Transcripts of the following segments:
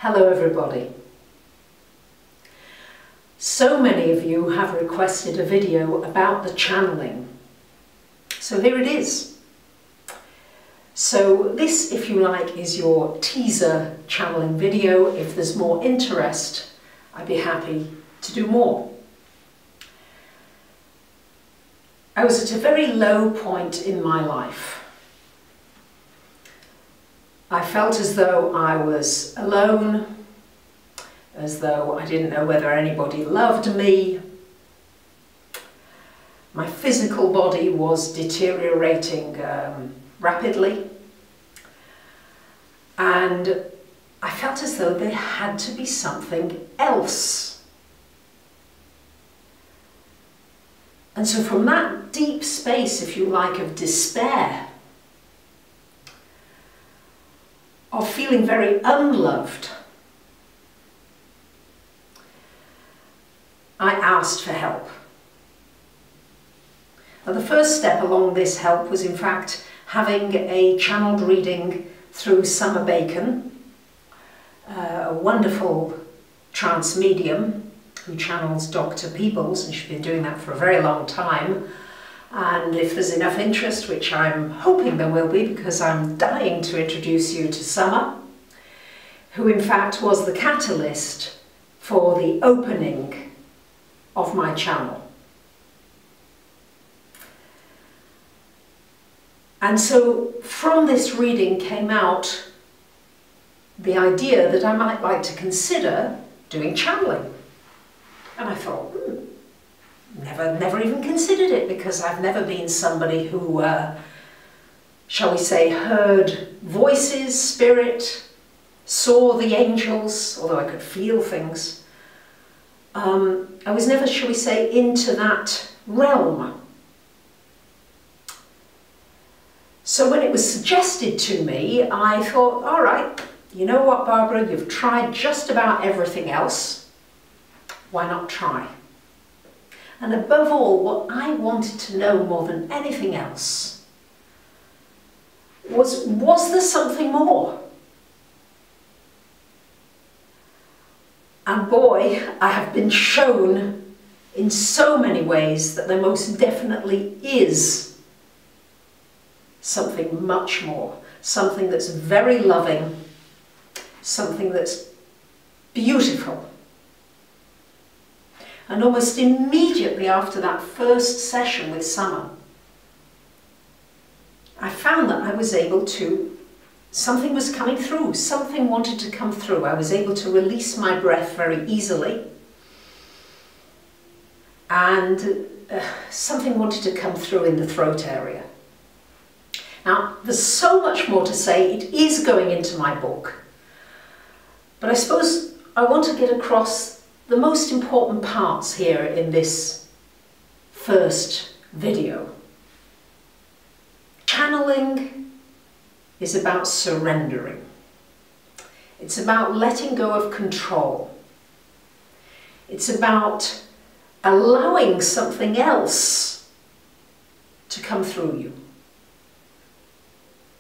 Hello everybody. So many of you have requested a video about the channeling. So here it is. So this, if you like, is your teaser channeling video. If there's more interest, I'd be happy to do more. I was at a very low point in my life. I felt as though I was alone, as though I didn't know whether anybody loved me. My physical body was deteriorating rapidly, and I felt as though there had to be something else. And so from that deep space, if you like, of despair, of feeling very unloved, I asked for help. Now, the first step along this help was in fact having a channeled reading through Summer Bacon, a wonderful trance medium who channels Dr. Peebles, and she's been doing that for a very long time. And if there's enough interest, which I'm hoping there will be, because I'm dying to introduce you to Summer, who in fact was the catalyst for the opening of my channel. And so from this reading came out the idea that I might like to consider doing channeling. And I thought, never even considered it, because I've never been somebody who, shall we say, heard voices, spirit, saw the angels, although I could feel things. I was never, shall we say, into that realm. So when it was suggested to me, I thought, all right, you know what, Barbara, you've tried just about everything else. Why not try? And above all, what I wanted to know more than anything else was there something more? And boy, I have been shown in so many ways that there most definitely is something much more, something that's very loving, something that's beautiful. And almost immediately after that first session with Summer, I found that I was able to, something was coming through, something wanted to come through. I was able to release my breath very easily, and something wanted to come through in the throat area. Now, there's so much more to say. It is going into my book, but I suppose I want to get across the most important parts here in this first video. Channeling is about surrendering. It's about letting go of control. It's about allowing something else to come through you.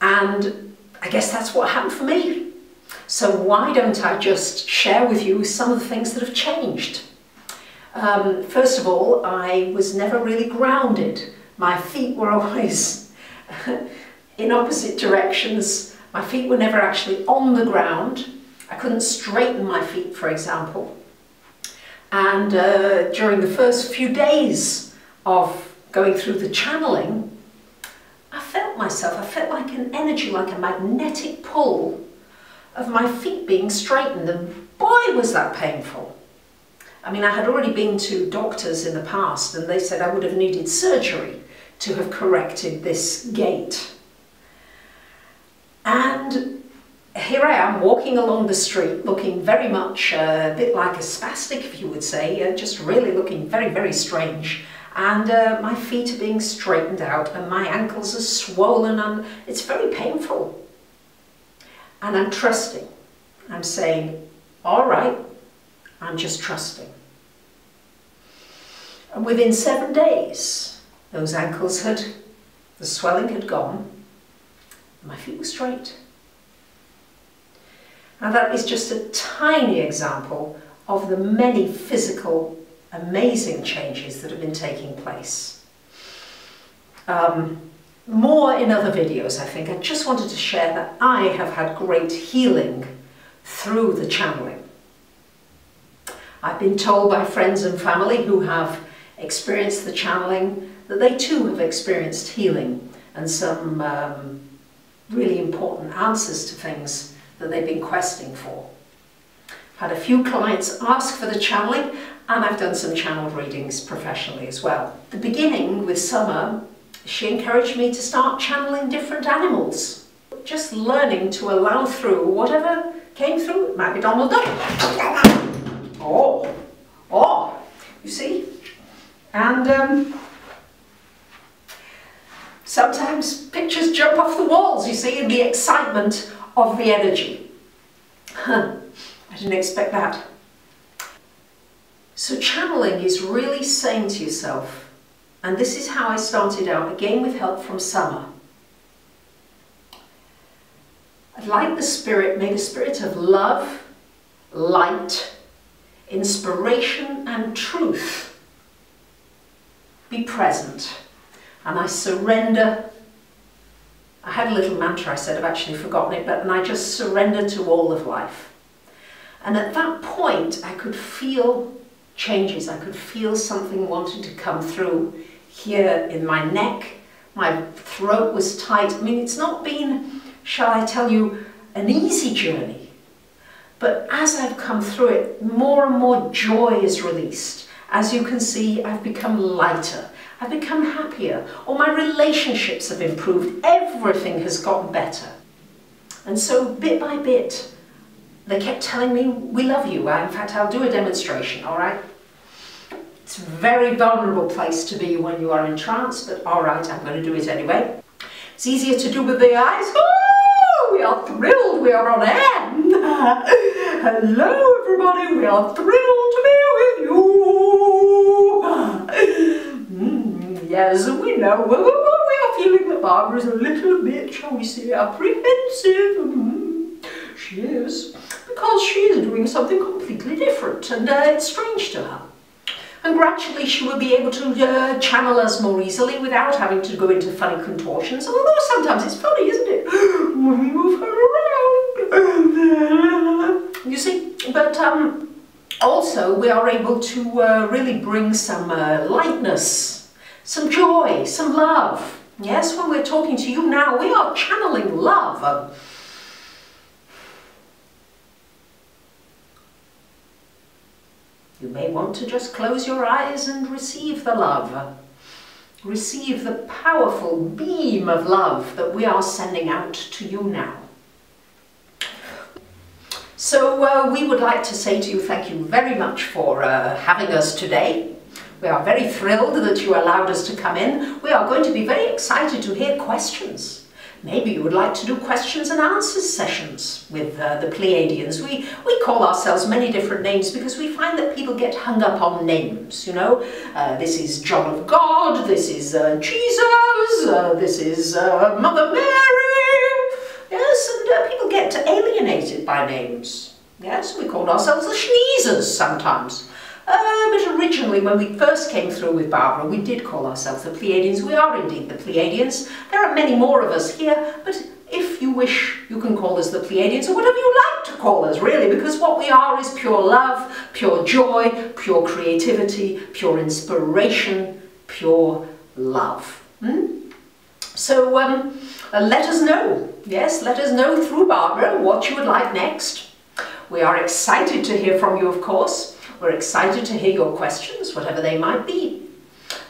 And I guess that's what happened for me. So why don't I just share with you some of the things that have changed? First of all, I was never really grounded. My feet were always in opposite directions. My feet were never actually on the ground. I couldn't straighten my feet, for example. And during the first few days of going through the channeling, I felt like an energy, like a magnetic pull of my feet being straightened, and boy was that painful. I mean, I had already been to doctors in the past, and they said I would have needed surgery to have corrected this gait. And here I am walking along the street, looking very much a bit like a spastic, if you would say, just really looking very, very strange. And my feet are being straightened out, and my ankles are swollen, and it's very painful. And I'm trusting. I'm saying, all right, I'm just trusting. And within 7 days, those ankles the swelling had gone, and my feet were straight. And that is just a tiny example of the many physical, amazing changes that have been taking place. More in other videos, I think. I just wanted to share that I have had great healing through the channeling. I've been told by friends and family who have experienced the channeling that they too have experienced healing and some really important answers to things that they've been questing for. I've had a few clients ask for the channeling, and I've done some channeled readings professionally as well. The beginning with Summer, she encouraged me to start channeling different animals. Just learning to allow through whatever came through. It might be Donald Duck. Oh, you see? And sometimes pictures jump off the walls, you see, in the excitement of the energy. I didn't expect that. So channeling is really saying to yourself, and this is how I started out, again with help from Summer. I'd like the spirit, may the spirit of love, light, inspiration and truth be present. And I surrender. I had a little mantra I said, I've actually forgotten it, and I just surrender to all of life. And at that point I could feel changes. I could feel something wanting to come through here in my neck. My throat was tight. I mean, it's not been, shall I tell you, an easy journey. But as I've come through it, more and more joy is released. As you can see, I've become lighter. I've become happier. All my relationships have improved. Everything has gotten better. And so bit by bit, they kept telling me, we love you. In fact, I'll do a demonstration, all right? It's a very vulnerable place to be when you are in trance, but all right, I'm going to do it anyway. It's easier to do with the eyes. Oh, we are thrilled. We are on air. Hello, everybody. We are thrilled to be with you. Yes, we know. We are feeling that Barbara is a little bit, shall we say, apprehensive. She is, because she is doing something completely different, and it's strange to her. And gradually she will be able to channel us more easily without having to go into funny contortions, although sometimes it's funny, isn't it? When we move her around. You see, but also we are able to really bring some lightness, some joy, some love. Yes, when we're talking to you now, we are channeling love. You may want to just close your eyes and receive the love. Receive the powerful beam of love that we are sending out to you now. So we would like to say to you thank you very much for having us today. We are very thrilled that you allowed us to come in. We are going to be very excited to hear questions. Maybe you would like to do questions and answers sessions with the Pleiadians. We call ourselves many different names because we find that people get hung up on names, you know. This is John of God, this is Jesus, this is Mother Mary. Yes, and people get alienated by names. Yes, we called ourselves the Schneezers sometimes. But originally, when we first came through with Barbara, we did call ourselves the Pleiadians. We are indeed the Pleiadians. There are many more of us here, but if you wish, you can call us the Pleiadians, or whatever you like to call us, really, because what we are is pure love, pure joy, pure creativity, pure inspiration, pure love. So let us know. Yes, let us know through Barbara what you would like next. We are excited to hear from you, of course. We're excited to hear your questions, whatever they might be.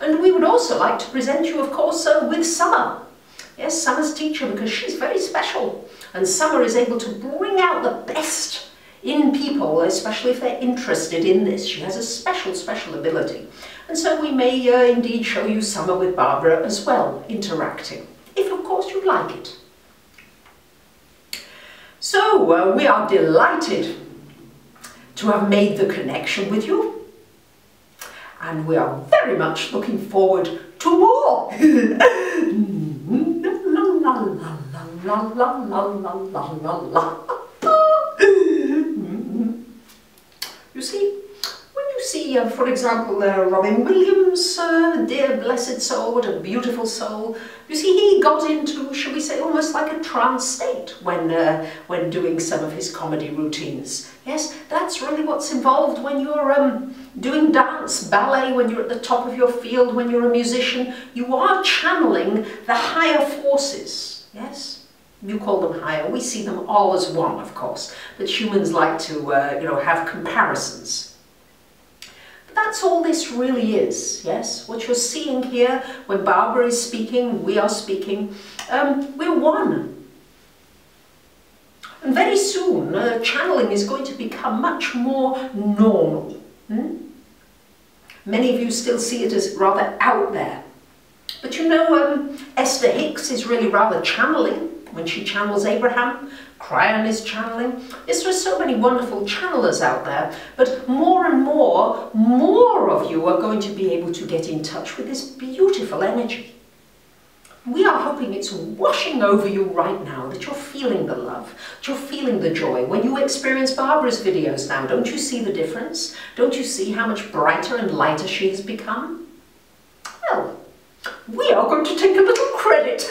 And we would also like to present you, of course, with Summer. Yes, Summer's teacher, because she's very special. And Summer is able to bring out the best in people, especially if they're interested in this. She has a special ability. And so we may indeed show you Summer with Barbara as well, interacting, if of course you'd like it. So we are delighted to have made the connection with you, and we are very much looking forward to more. La la la la la la la la la la la. see, for example, Robin Williams, dear blessed soul, what a beautiful soul. You see, he got into, shall we say, almost like a trance state when doing some of his comedy routines. Yes, that's really what's involved when you're doing dance, ballet, when you're at the top of your field, when you're a musician. You are channeling the higher forces, yes? You call them higher, we see them all as one, of course, but humans like to, you know, have comparisons. But that's all this really is, yes? What you're seeing here, when Barbara is speaking, we are speaking, we're one. And very soon, channeling is going to become much more normal. Many of you still see it as rather out there. But you know, Esther Hicks is really rather channeling. When she channels Abraham, Cryan is channeling. Yes, there are so many wonderful channelers out there, but more and more of you are going to be able to get in touch with this beautiful energy. We are hoping it's washing over you right now, that you're feeling the love, that you're feeling the joy. When you experience Barbara's videos now, don't you see the difference? Don't you see how much brighter and lighter she has become? Well, we are going to take a little credit.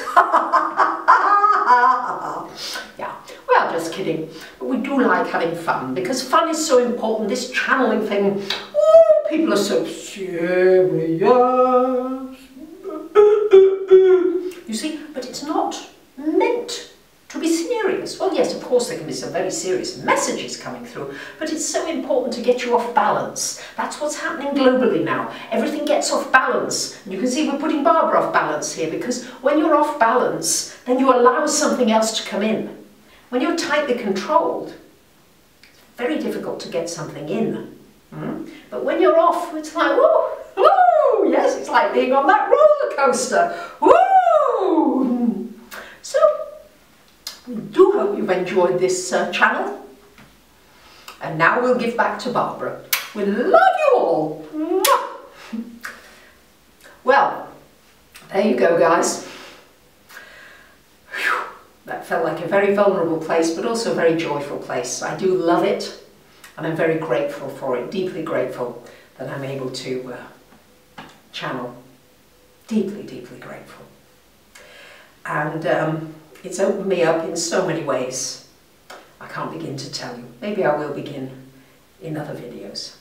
Yeah, well, just kidding. But we do like having fun, because fun is so important. This channeling thing, oh, people are so serious. You see, but it's not meant to be serious. Well, yes, of course there can be some very serious messages coming through, but it's so important to get you off balance. That's what's happening globally now. Everything gets off balance. And you can see we're putting Barbara off balance here, because when you're off balance, then you allow something else to come in. When you're tightly controlled, it's very difficult to get something in. But when you're off, it's like, woo, woo, yes, it's like being on that roller coaster. Woo! So, we do hope you've enjoyed this channel. And now we'll give back to Barbara. We love you all. Mwah! Well, there you go, guys. Whew. That felt like a very vulnerable place, but also a very joyful place. I do love it, and I'm very grateful for it, deeply grateful that I'm able to channel. Deeply, deeply grateful. And it's opened me up in so many ways. I can't begin to tell you. Maybe I will begin in other videos.